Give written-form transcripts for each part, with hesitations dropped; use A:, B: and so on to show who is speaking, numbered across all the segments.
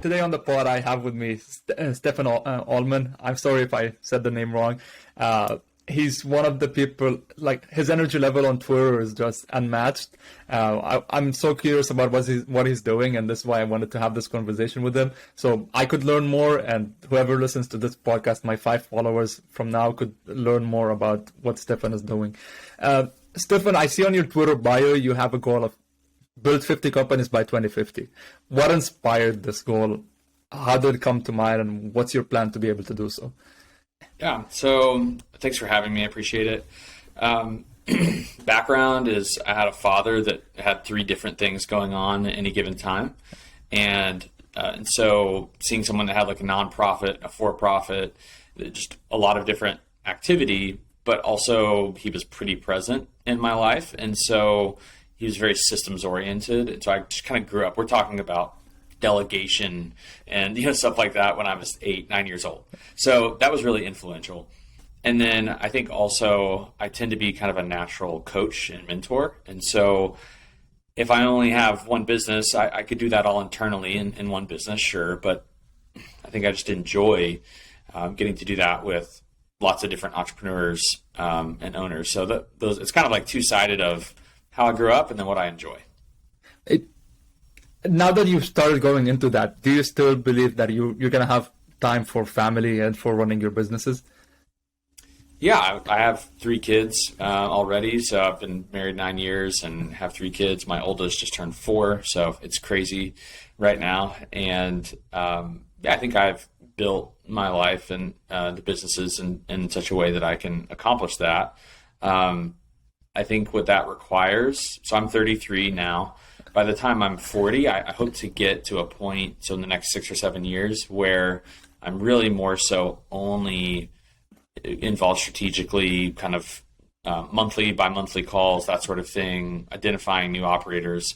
A: Today on the pod, I have with me Stephen Olmon. I'm sorry if I said the name wrong. He's one of the people, like his energy level on Twitter is just unmatched. I'm so curious about what he's doing, and this is why I wanted to have this conversation with him. So I could learn more, and whoever listens to this podcast, my 5 followers from now, could learn more about what Stephen is doing. Stephen, I see on your Twitter bio, you have a goal of build 50 companies by 2050. What inspired this goal? How did it come to mind, and what's your plan to be able to do so?
B: Yeah, so thanks for having me. I appreciate it. Background is I had a father that had 3 different things going on at any given time. And so seeing someone that had like a nonprofit, a for-profit, just a lot of different activity, but also he was pretty present in my life. And so he was very systems oriented. And so I just kind of grew up. We're talking about delegation and stuff like that when I was 8, 9 years old. So that was really influential. And then I think also I tend to be kind of a natural coach and mentor. And so if I only have one business, I could do that all internally in one business, sure. But I think I just enjoy getting to do that with lots of different entrepreneurs and owners. So it's kind of like two-sided of how I grew up and then what I enjoy.
A: Now that you've started going into that, do you still believe that you're going to have time for family and for running your businesses?
B: Yeah, I have 3 kids already. So I've been married 9 years and have 3 kids. My oldest just turned 4, so it's crazy right now. And I think I've built my life and the businesses in such a way that I can accomplish that. I think what that requires, so I'm 33 now. By the time I'm 40, I hope to get to a point, so in the next 6 or 7 years, where I'm really more so only involved strategically, kind of monthly by monthly calls, that sort of thing, identifying new operators.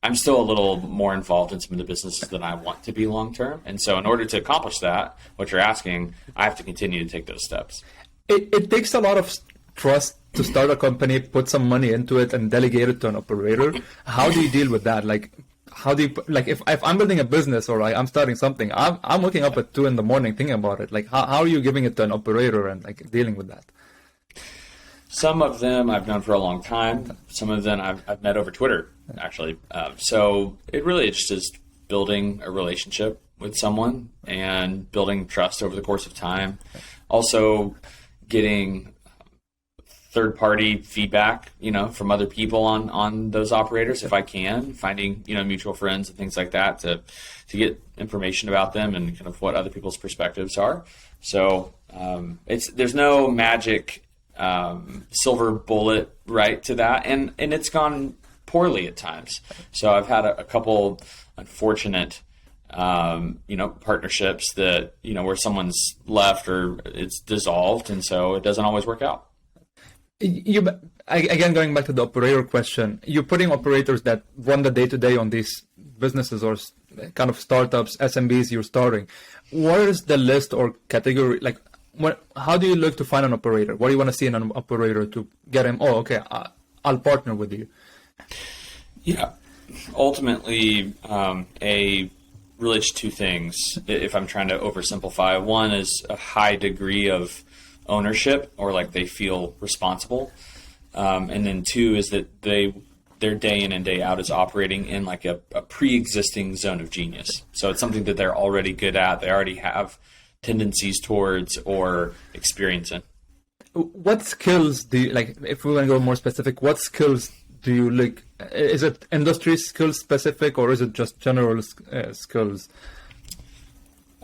B: I'm still a little more involved in some of the businesses than I want to be long term. And so in order to accomplish that, what you're asking, I have to continue to take those steps. It
A: takes a lot of trust to start a company, put some money into it, and delegate it to an operator. How do you deal with that? Like, how do you, like, if I'm building a business or I'm starting something, I'm waking up at 2 a.m. thinking about it. Like, how are you giving it to an operator and like dealing with that?
B: Some of them I've known for a long time. Some of them I've met over Twitter, actually. So it really just is building a relationship with someone and building trust over the course of time. Also getting third-party feedback, from other people on those operators, if I can, finding, mutual friends and things like that to get information about them and kind of what other people's perspectives are. So there's no magic silver bullet right to that, and it's gone poorly at times. So I've had a couple unfortunate partnerships that where someone's left or it's dissolved, and so it doesn't always work out. Again,
A: going back to the operator question, you're putting operators that run the day-to-day on these businesses or kind of startups, SMBs you're starting. What is the list or category? Like, how do you look to find an operator? What do you want to see in an operator to get him? Oh, okay, I'll partner with you.
B: Yeah, ultimately, really just 2 things, if I'm trying to oversimplify. One is a high degree of ownership, or like they feel responsible, and then 2 is that their day in and day out is operating in like a pre-existing zone of genius. So it's something that they're already good at, they already have tendencies towards or experience in.
A: What skills do you, like, if we want to go more specific, what skills do you like? Is it industry skills specific, or is it just general skills?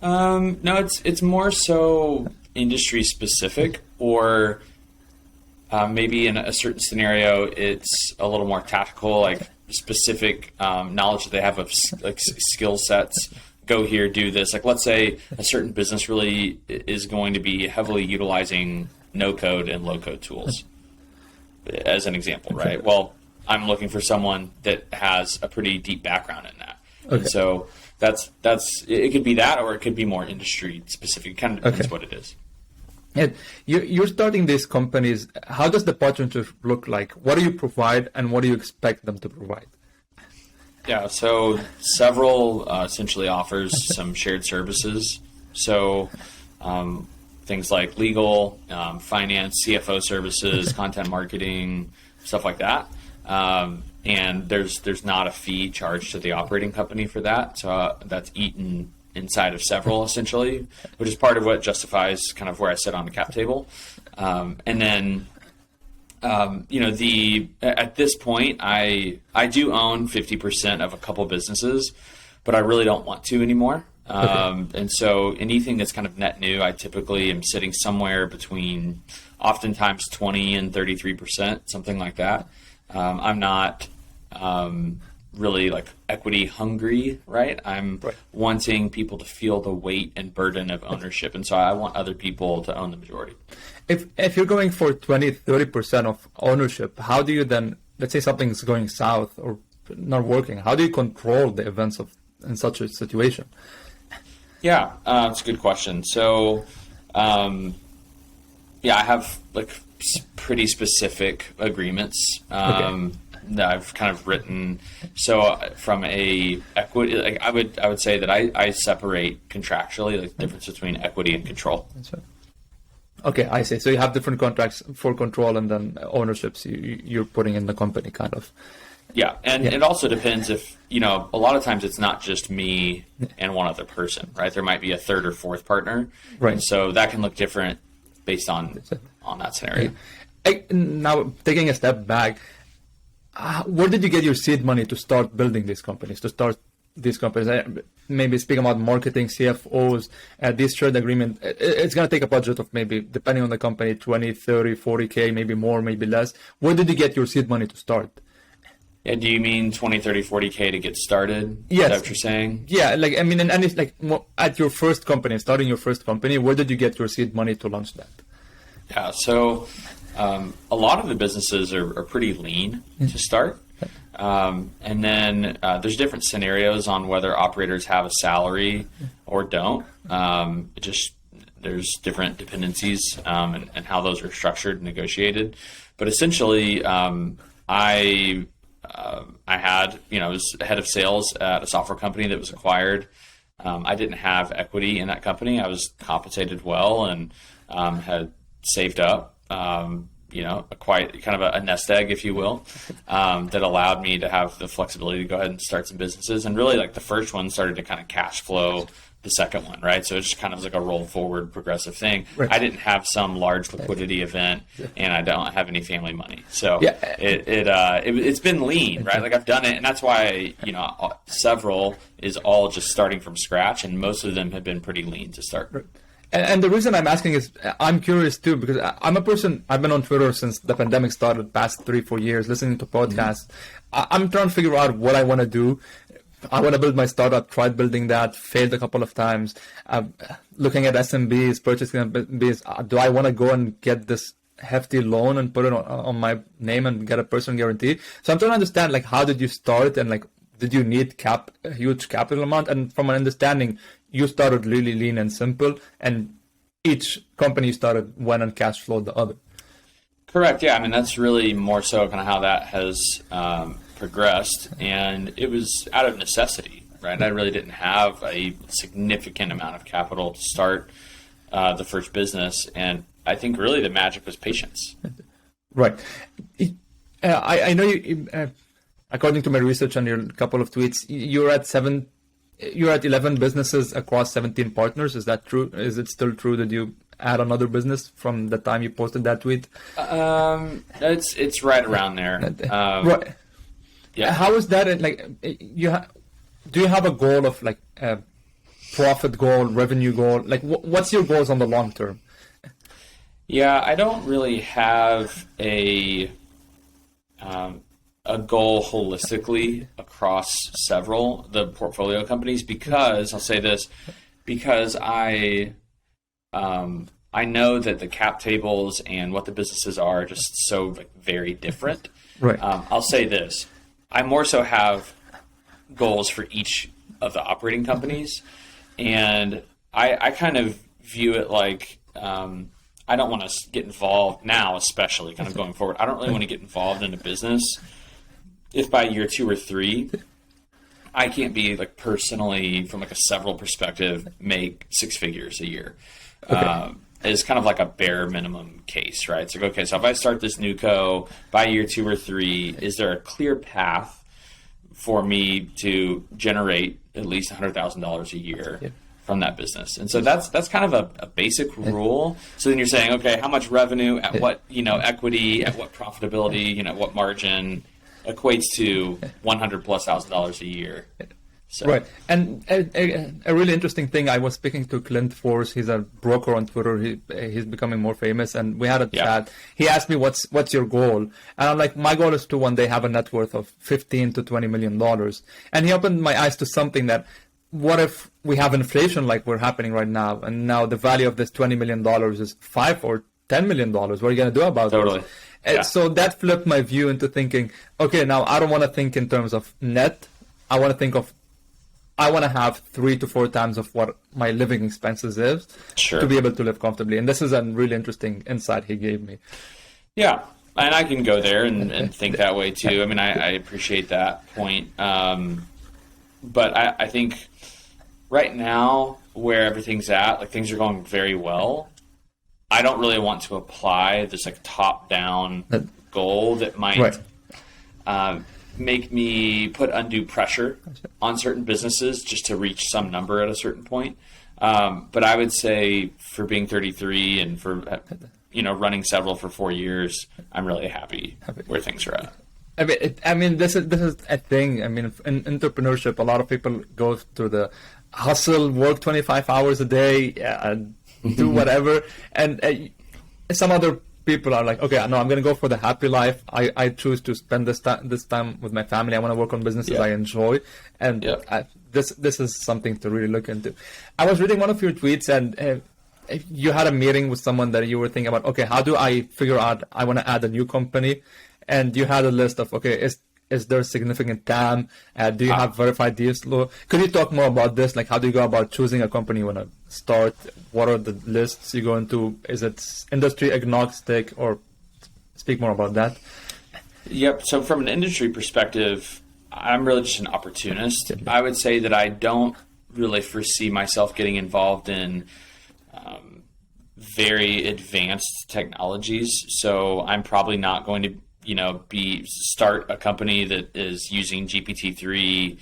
B: No, it's more so industry specific, or maybe in a certain scenario it's a little more tactical, like specific knowledge that they have of like skill sets. Go here, do this. Like, let's say a certain business really is going to be heavily utilizing no code and low code tools as an example, right? Well, I'm looking for someone that has a pretty deep background in that. Okay. And so that's it could be that, or it could be more industry specific. It kind of depends what it is.
A: And you're starting these companies. How does the partnership look like? What do you provide, and what do you expect them to provide?
B: Yeah, so several essentially offers some shared services. So things like legal, finance, CFO services, content marketing, stuff like that. And there's not a fee charged to the operating company for that. So that's eaten inside of several essentially, which is part of what justifies kind of where I sit on the cap table. And then at this point, I do own 50% of a couple businesses, but I really don't want to anymore. And so anything that's kind of net new, I typically am sitting somewhere between oftentimes 20 and 33%, something like that. I'm not really like equity hungry, right? I'm wanting people to feel the weight and burden of ownership. And so I want other people to own the majority.
A: If you're going for 20-30% of ownership, how do you then, let's say something's going south or not working, how do you control the events in such a situation?
B: Yeah, it's a good question. So, I have like pretty specific agreements that I've kind of written. So from a equity, like I would say that I separate contractually like the difference between equity and control.
A: That's right. Okay, I see. So you have different contracts for control and then ownerships you're putting in the company, kind of.
B: Yeah, and it also depends if, a lot of times it's not just me and one other person, right? There might be a third or fourth partner.
A: Right.
B: And so that can look different based on that scenario.
A: Now, taking a step back, where did you get your seed money to start building these companies, Maybe speaking about marketing, CFOs, this shared agreement, it's going to take a budget of maybe, depending on the company, 20, 30, 40K, maybe more, maybe less. Where did you get your seed money to start?
B: Yeah, do you mean 20, 30, 40K to get started?
A: Yes.
B: Is that what you're saying?
A: Yeah, and it's like at your first company, starting your first company, where did you get your seed money to launch that?
B: Yeah, so a lot of the businesses are pretty lean to start. And then there's different scenarios on whether operators have a salary or don't. There's different dependencies and how those are structured and negotiated. But essentially, I was head of sales at a software company that was acquired. I didn't have equity in that company. I was compensated well and had saved up. Quite kind of a nest egg, if you will, that allowed me to have the flexibility to go ahead and start some businesses. And really, like the first one started to kind of cash flow the second one, right? So it's just kind of like a roll forward progressive thing. Right. I didn't have some large liquidity event, and I don't have any family money. So it's been lean, right? Like I've done it, and that's why several is all just starting from scratch, and most of them have been pretty lean to start.
A: Right. And the reason I'm asking is I'm curious too, because I'm a person, I've been on Twitter since the pandemic started, past 3-4 years, listening to podcasts. I'm trying to figure out what I want to do. I want to build my startup, tried building that, failed a couple of times. Looking at SMBs, purchasing SMBs, do I want to go and get this hefty loan and put it on my name and get a personal guarantee? So I'm trying to understand, like, how did you start and like, did you need a huge capital amount? And from an understanding, you started really lean and simple, and each company you started went and cash flowed the other.
B: Correct. Yeah. I mean, that's really more so kind of how that has progressed. And it was out of necessity, right? I really didn't have a significant amount of capital to start the first business. And I think really the magic was patience.
A: Right. I know you, according to my research and your couple of tweets, you're at 11 businesses across 17 partners. Is that true? Is it still true that you add another business from the time you posted that tweet?
B: It's right around there.
A: Right.
B: Yeah.
A: How is that? Like, do you have a goal of like a profit goal, revenue goal? Like, what's your goals on the long term?
B: Yeah, I don't really have a goal holistically across the portfolio companies, because I'll say this, because I know that the cap tables and what the businesses are just so very different.
A: Right.
B: I'll say this, I more so have goals for each of the operating companies, and I kind of view it like I don't want to get involved now, especially kind of going forward. I don't really want to get involved in a business if by year 2 or 3 I can't be like personally from like a several perspective make six figures a year.
A: Okay.
B: Is kind of like a bare minimum case, right? It's like, okay, so if I start this new co by year 2 or 3, is there a clear path for me to generate at least $100,000 a year from that business? And so that's kind of a basic rule. So then you're saying, okay, how much revenue at what, equity, at what profitability, what margin equates to $100,000+ a year. So.
A: Right. And a really interesting thing, I was speaking to Clint Force. He's a broker on Twitter. He's becoming more famous. And we had a chat. He asked me, what's your goal? And I'm like, my goal is to one day have a net worth of $15 to $20 million. And he opened my eyes to something that, what if we have inflation like we're happening right now? And now the value of this $20 million is $5 or $10 million. What are you going to do about it?
B: Totally.
A: Yeah. So that flipped my view into thinking, okay, now I don't want to think in terms of net. I want to have 3 to 4 times of what my living expenses is to be able to live comfortably. And this is a really interesting insight he gave me.
B: Yeah. And I can go there and think that way too. I mean, I appreciate that point. But I think right now where everything's at, like things are going very well. I don't really want to apply this like top down goal that might, make me put undue pressure on certain businesses just to reach some number at a certain point. But I would say for being 33 and for, running several for 4 years, I'm really happy where things are at.
A: I mean, this is a thing. I mean, in entrepreneurship, a lot of people go through the hustle, work 25 hours a day, do whatever. And some other people are like, okay, no, I'm going to go for the happy life. I choose to spend this time with my family. I want to work on businesses I enjoy. And this is something to really look into. I was reading one of your tweets, and you had a meeting with someone that you were thinking about, okay, how do I figure out I want to add a new company? And you had a list of, okay, is there significant TAM? Do you have verified deal flow? Could you talk more about this? Like, how do you go about choosing a company you want to start? What are the lists you go into? Is it industry agnostic, or speak more about that?
B: Yep. So from an industry perspective, I'm really just an opportunist. I would say that I don't really foresee myself getting involved in very advanced technologies. So I'm probably not going to start a company that is using GPT-3,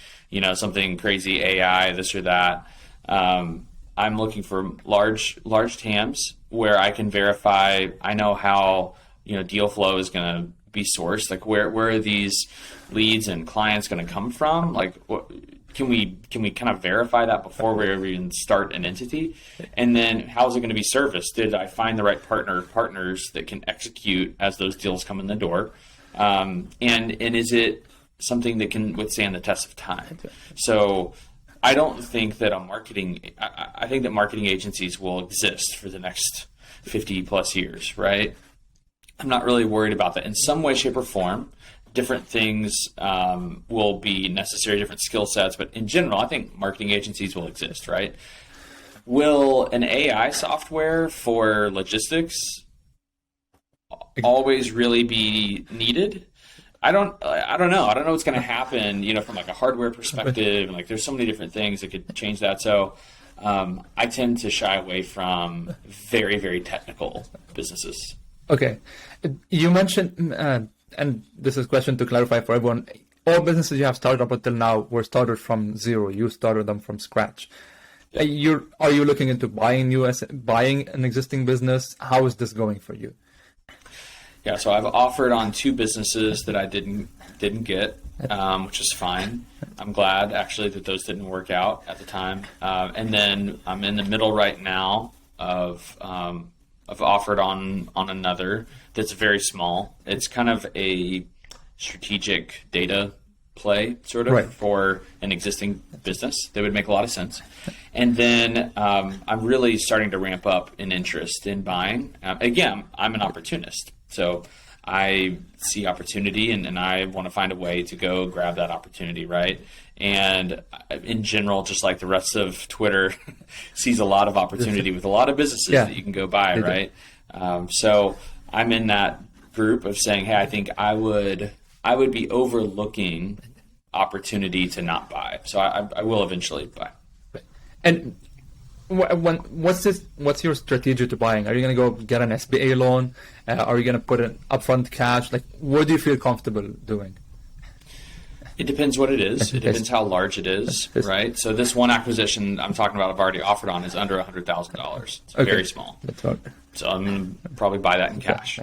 B: something crazy AI, this or that. I'm looking for large TAMs where I can verify. I know how deal flow is going to be sourced. Like where are these leads and clients going to come from? Like what can we kind of verify that before we even start an entity? And then how is it going to be serviced? Did I find the right partners that can execute as those deals come in the door? And is it something that can withstand the test of time? So I don't think that I think that marketing agencies will exist for the next 50 plus years, right? I'm not really worried about that. In some way, shape, or form, different things will be necessary, different skill sets. But in general, I think marketing agencies will exist, right? Will an AI software for logistics always really be needed? I don't know. I don't know what's going to happen, from like a hardware perspective, and like there's so many different things that could change that. So I tend to shy away from very, very technical businesses.
A: Okay. You mentioned, and this is a question to clarify for everyone, all businesses you have started up until now were started from zero. You started them from scratch. Are you looking into buying an existing business? How is this going for you?
B: Yeah, so I've offered on 2 businesses that I didn't get, which is fine. I'm glad actually that those didn't work out at the time. And then I'm in the middle right now of I've offered on another that's very small. It's kind of a strategic data play sort of for an existing business that would make a lot of sense. And then I'm really starting to ramp up an interest in buying. Again, I'm an opportunist. So I see opportunity and I want to find a way to go grab that opportunity, right? And in general, just like the rest of Twitter, sees a lot of opportunity with a lot of businesses that you can go buy, right? So I'm in that group of saying, hey, I think I would be overlooking opportunity to not buy. So I will eventually buy.
A: And what's your strategy to buying? Are you going to go get an SBA loan? Are you going to put in upfront cash? Like, what do you feel comfortable doing?
B: It depends what it is. It depends how large it is, right? So this one acquisition I'm talking about, I've already offered on, is under $100,000. It's very small.
A: That's right.
B: So I'm going to probably buy that in cash.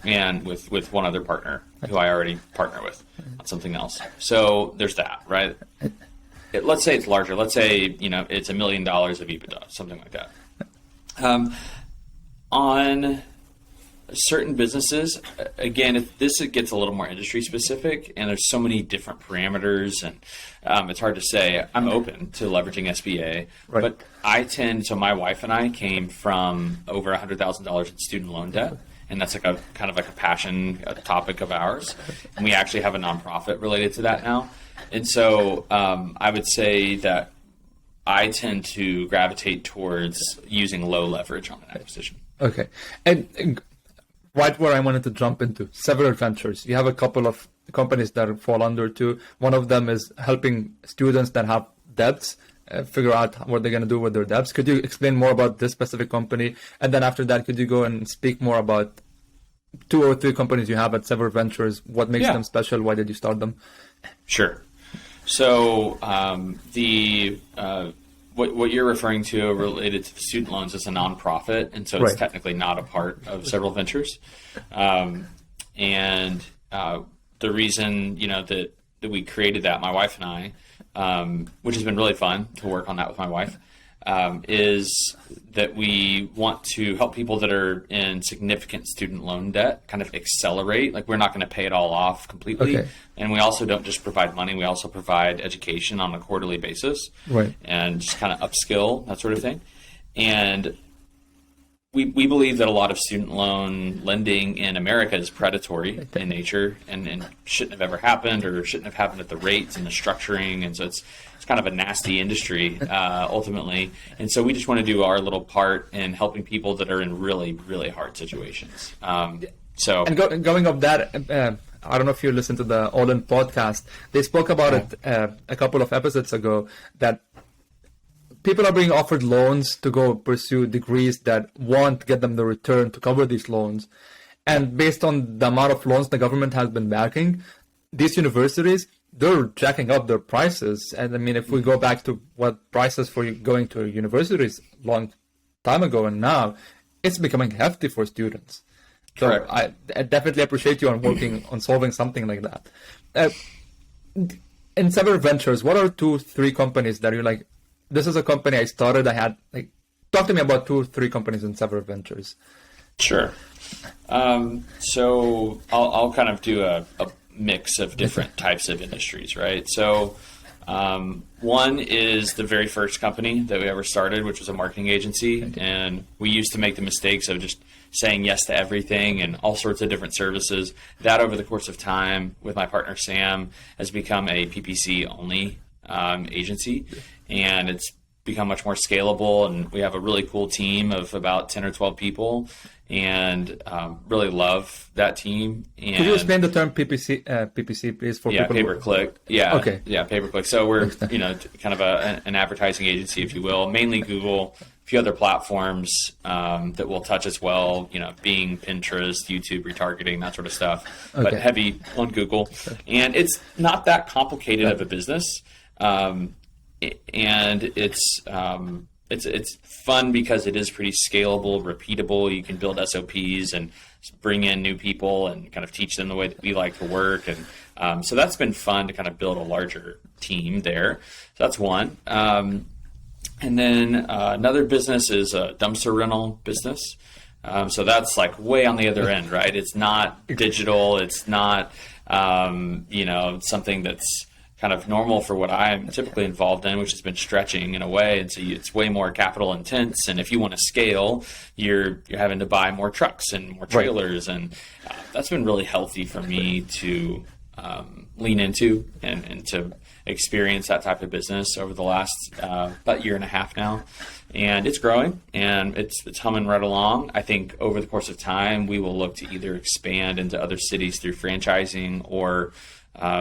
B: And with one other partner who I already partner with on something else. So there's that, right? Let's say it's larger. Let's say, it's $1 million of EBITDA, something like that. On certain businesses, again, this gets a little more industry specific, and there's so many different parameters, and it's hard to say. I'm open to leveraging SBA, but so my wife and I came from over $100,000 in student loan debt, and that's like a kind of like a topic of ours, and we actually have a nonprofit related to that now. And so I would say that I tend to gravitate towards using low leverage on an acquisition.
A: Okay. And right where I wanted to jump into, several ventures. You have a couple of companies that fall under too. One of them is helping students that have debts figure out what they're going to do with their debts. Could you explain more about this specific company? And then after that, could you go and speak more about 2 or 3 companies you have at several ventures? What makes them special? Why did you start them?
B: Sure. So what you're referring to related to the student loans is a nonprofit, and so it's technically not a part of several ventures. And the reason that we created that, my wife and I, which has been really fun to work on that with my wife, is that we want to help people that are in significant student loan debt kind of accelerate. Like, we're not going to pay it all off completely. And we also don't just provide money. We also provide education on a quarterly basis and just kind of upskill, that sort of thing. And we believe that a lot of student loan lending in America is predatory in nature and shouldn't have ever happened, or shouldn't have happened at the rates and the structuring. And so it's kind of a nasty industry ultimately. And so we just want to do our little part in helping people that are in really, really hard situations. And
A: going off that, I don't know if you listened to the All In podcast. They spoke about it a couple of episodes ago, that people are being offered loans to go pursue degrees that won't get them the return to cover these loans. And based on the amount of loans the government has been backing, these universities, they're jacking up their prices. And I mean, if we go back to what prices for going to universities long time ago and now, it's becoming hefty for students. So I definitely appreciate you on working on solving something like that. In several ventures, what are 2, 3 companies that you're like, this is a company I started, talk to me about 2 or 3 companies in several ventures.
B: Sure. So I'll kind of do a mix of different types of industries, right? So one is the very first company that we ever started, which was a marketing agency. And we used to make the mistakes of just saying yes to everything and all sorts of different services. That, over the course of time with my partner Sam, has become a PPC only agency, and it's become much more scalable, and we have a really cool team of about 10 or 12 people, and really love that team. And
A: could you explain the term PPC please, for people?
B: Pay-per-click. Pay-per-click. So we're kind of an advertising agency, if you will, mainly Google, a few other platforms that we'll touch as well, Bing, Pinterest, YouTube, retargeting, that sort of stuff, but heavy on Google. And it's not that complicated of a business. And it's fun because it is pretty scalable, repeatable. You can build SOPs and bring in new people and kind of teach them the way that we like to work. And so that's been fun to kind of build a larger team there. So that's one. And then another business is a dumpster rental business. So that's like way on the other end, right? It's not digital. It's not, something that's kind of normal for what I'm typically involved in, which has been stretching in a way. And so it's way more capital intense. And if you want to scale, you're having to buy more trucks and more trailers. And that's been really healthy for me to lean into and to experience that type of business over the last about year and a half now. And it's growing and it's humming right along. I think over the course of time, we will look to either expand into other cities through franchising or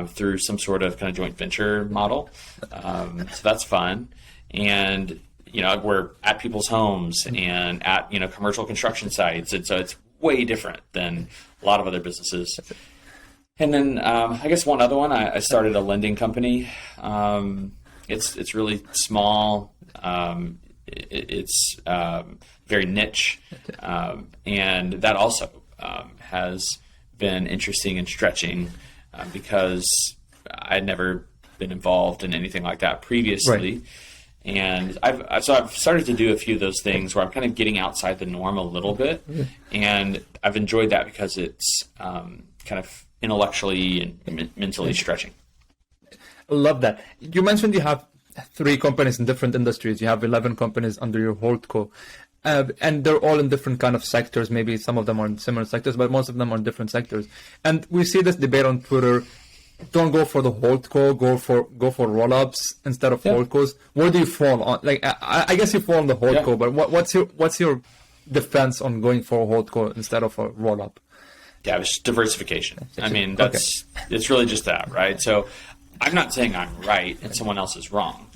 B: through some sort of kind of joint venture model. So that's fun. And, we're at people's homes and at, commercial construction sites. And so it's way different than a lot of other businesses. And then I guess one other one, I started a lending company. It's really small. It's very niche. And that also has been interesting and stretching because I'd never been involved in anything like that previously.
A: Right.
B: And I've started to do a few of those things where I'm kind of getting outside the norm a little bit. And I've enjoyed that because it's kind of intellectually and mentally stretching.
A: I love that. You mentioned you have 3 companies in different industries. You have 11 companies under your Holdco. And they're all in different kind of sectors. Maybe some of them are in similar sectors, but most of them are in different sectors. And we see this debate on Twitter. Don't go for the Holdco, go for rollups instead of Holdcos. Where do you fall on? Like, I guess you fall on the Holdco, but what's your defense on going for a Holdco instead of a rollup?
B: Yeah, it's diversification. I mean, it's really just that, right? So I'm not saying I'm right and someone else is wrong.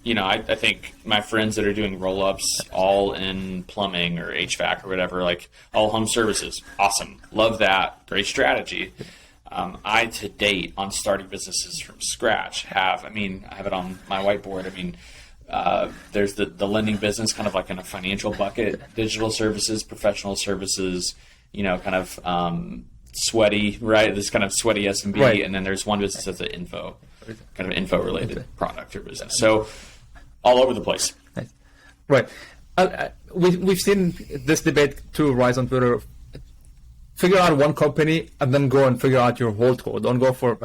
B: I think my friends that are doing roll-ups all in plumbing or HVAC or whatever, like all home services, awesome. Love that. Great strategy. I, to date, on starting businesses from scratch, I have it on my whiteboard. There's the lending business, kind of like in a financial bucket, digital services, professional services, kind of sweaty, right? This kind of sweaty SMB,
A: right.
B: And then there's one business that's an info-related product or business. So all over the place.
A: Right. We've seen this debate too rise on Twitter. Figure out one company and then go and figure out your Holdco. Don't go for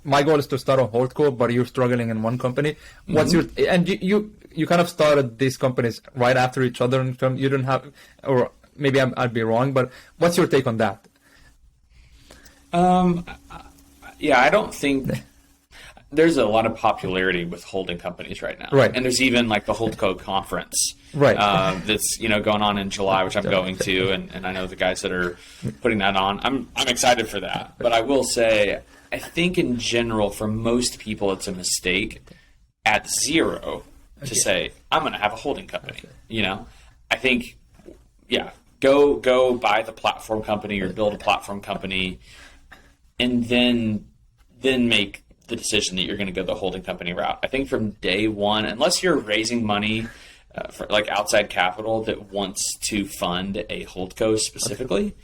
A: my goal is to start a Holdco, but you're struggling in one company. What's your and you kind of started these companies right after each other in terms you didn't have, or maybe I'd be wrong, but what's your take on that?
B: I don't think there's a lot of popularity with holding companies right now.
A: Right.
B: And there's even like the Holdco conference.
A: Right.
B: That's going on in July, which I'm going to, and I know the guys that are putting that on. I'm excited for that. But I will say, I think in general, for most people, it's a mistake at zero to say, I'm going to have a holding company. I think, go buy the platform company or build a platform company, and then make the decision that you're going to go the holding company route. I think from day one, unless you're raising money for like outside capital that wants to fund a Holdco specifically,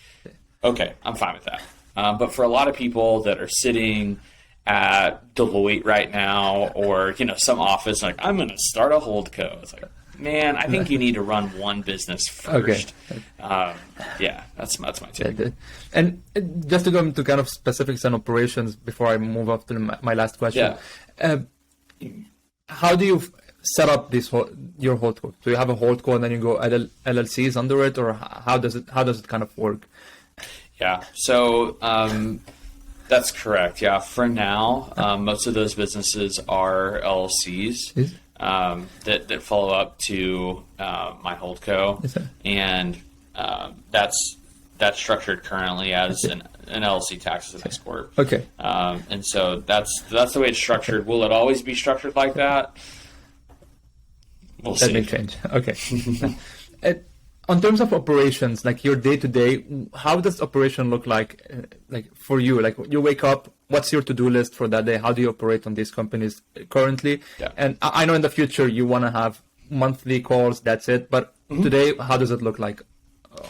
B: okay, I'm fine with that. But for a lot of people that are sitting at Deloitte right now, or some office, like, I'm going to start a Holdco. It's like, man, I think you need to run one business first. Okay. That's my take.
A: And just to go into kind of specifics and operations before I move up to my last question, how do you set up your Holdco? Do you have a Holdco and then you go LLCs under it, or how does it kind of work?
B: Yeah, so that's correct. Yeah, for now, most of those businesses are LLCs. That follow up to my Holdco, and that's structured currently as an LLC taxes and S corp.
A: Okay,
B: and so that's the way it's structured. Will it always be structured like that? We'll see.
A: That may change. Okay. On terms of operations, like your day to day, how does operation look like for you? Like, you wake up, what's your to-do list for that day? How do you operate on these companies currently? Yeah. And I know in the future you want to have monthly calls, that's it. But today, how does it look like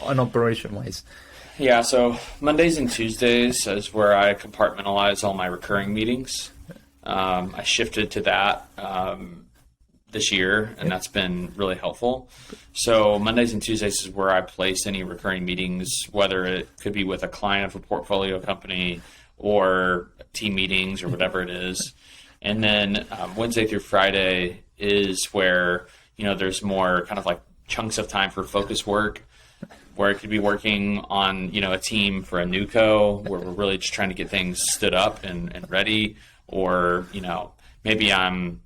A: on operation wise?
B: Yeah, so Mondays and Tuesdays is where I compartmentalize all my recurring meetings. I shifted to that this year, and that's been really helpful. So Mondays and Tuesdays is where I place any recurring meetings, whether it could be with a client of a portfolio company or team meetings or whatever it is. And then Wednesday through Friday is where, there's more kind of like chunks of time for focus work, where I could be working on, a team for a new co, where we're really just trying to get things stood up and ready, or, maybe I'm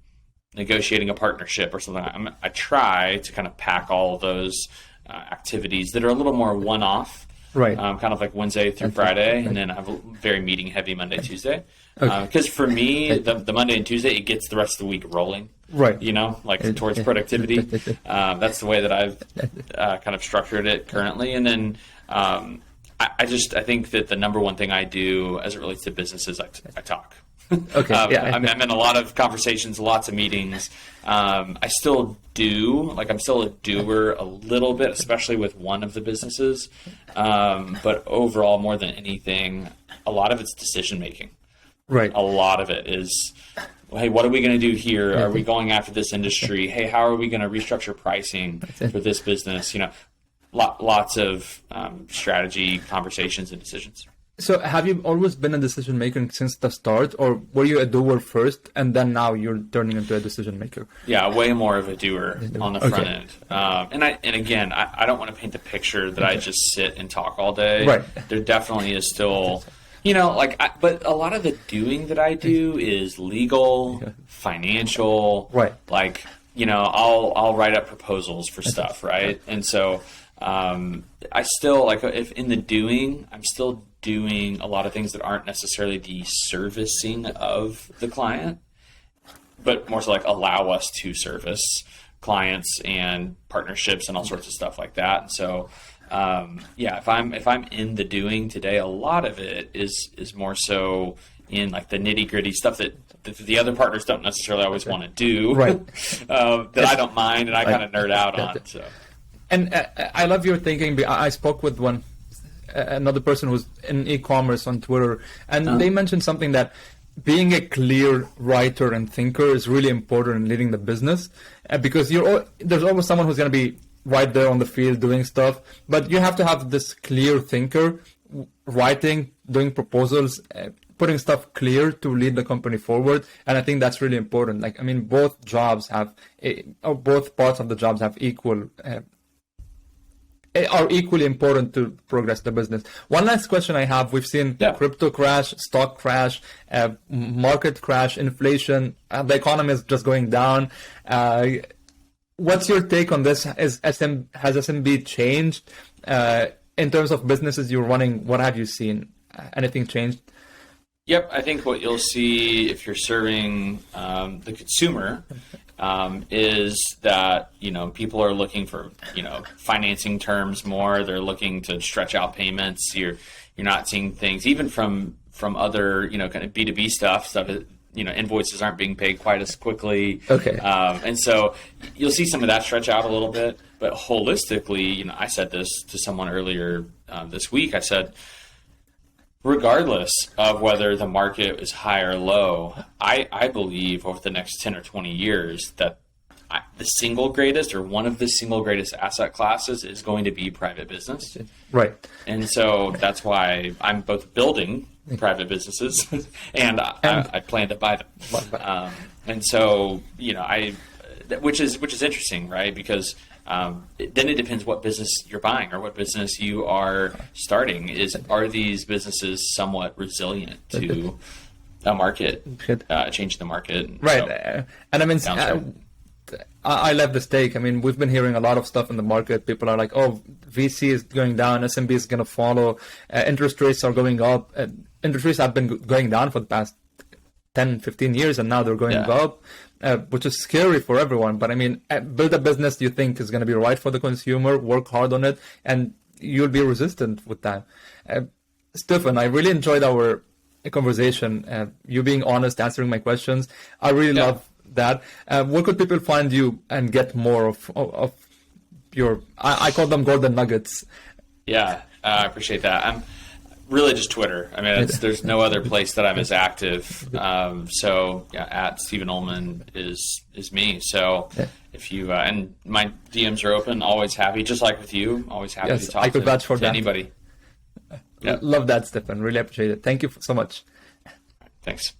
B: negotiating a partnership or something. I try to kind of pack all those activities that are a little more one-off
A: Right.
B: Kind of like Wednesday through Friday, and then I have a very meeting heavy Monday, Tuesday. Because for me, the Monday and Tuesday, it gets the rest of the week rolling.
A: Right.
B: Like towards productivity. That's the way that I've kind of structured it currently. And then I think that the number one thing I do as it relates to business is I talk.
A: Okay.
B: I'm in a lot of conversations, lots of meetings. I still do, I'm still a doer a little bit, especially with one of the businesses. But overall, more than anything, a lot of it's decision making.
A: Right.
B: A lot of it is, hey, what are we going to do here? Are we going after this industry? Hey, how are we going to restructure pricing for this business? Lots of strategy, conversations, and decisions.
A: So have you always been a decision maker since the start, or were you a doer first and then now you're turning into a decision maker?
B: Yeah, way more of a doer on the front end. And again, I don't want to paint the picture that I just sit and talk all day.
A: Right.
B: There definitely is still, but a lot of the doing that I do is legal, financial.
A: Right.
B: I'll write up proposals for stuff, right? And so I still, if in the doing, I'm still doing a lot of things that aren't necessarily the servicing of the client, but more so allow us to service clients and partnerships and all sorts of stuff like that. And so, if I'm in the doing today, a lot of it is more so in the nitty gritty stuff that the other partners don't necessarily always want to do,
A: right?
B: That I don't mind and I kind of nerd out on. So.
A: And I love your thinking. I spoke with another person who's in e-commerce on Twitter, and they mentioned something that being a clear writer and thinker is really important in leading the business, because there's always someone who's going to be right there on the field doing stuff, but you have to have this clear thinker writing, doing proposals, putting stuff clear to lead the company forward. And I think that's really important. Both jobs both parts of the jobs have are equally important to progress the business. One last question I have: we've seen crypto crash, stock crash, market crash, inflation. The economy is just going down. What's your take on this? Has SMB changed in terms of businesses you're running? What have you seen? Anything changed?
B: Yep, I think what you'll see if you're serving the consumer is that people are looking for financing terms more. They're looking to stretch out payments. You're not seeing things even from other kind of B2B stuff that invoices aren't being paid quite as quickly.
A: Okay.
B: And so you'll see some of that stretch out a little bit. But holistically, I said this to someone earlier this week. I said, regardless of whether the market is high or low, I believe over the next 10 or 20 years that the single greatest or one of the single greatest asset classes is going to be private business.
A: Right.
B: And so that's why I'm both building private businesses and I plan to buy them. And so, which is interesting, right? Because then it depends what business you're buying or what business you are starting. Are these businesses somewhat resilient to a market, change the market?
A: Right. And I love this take. We've been hearing a lot of stuff in the market. People are like, oh, VC is going down, SMB is going to follow, interest rates are going up. Interest rates have been going down for the past 10, 15 years, and now they're going up, which is scary for everyone. But build a business you think is going to be right for the consumer, work hard on it, and you'll be resistant with that. Stephen, I really enjoyed our conversation, you being honest, answering my questions. I really love that. Where could people find you and get more of your, I call them golden nuggets.
B: Yeah, I appreciate that. I'm really just Twitter. There's no other place that I'm as active. At Stephen Olmon is me. So if you, and my DMs are open, always happy, just like with you, always happy to talk to anybody.
A: Love that, Stephen. Really appreciate it. Thank you so much.
B: Thanks.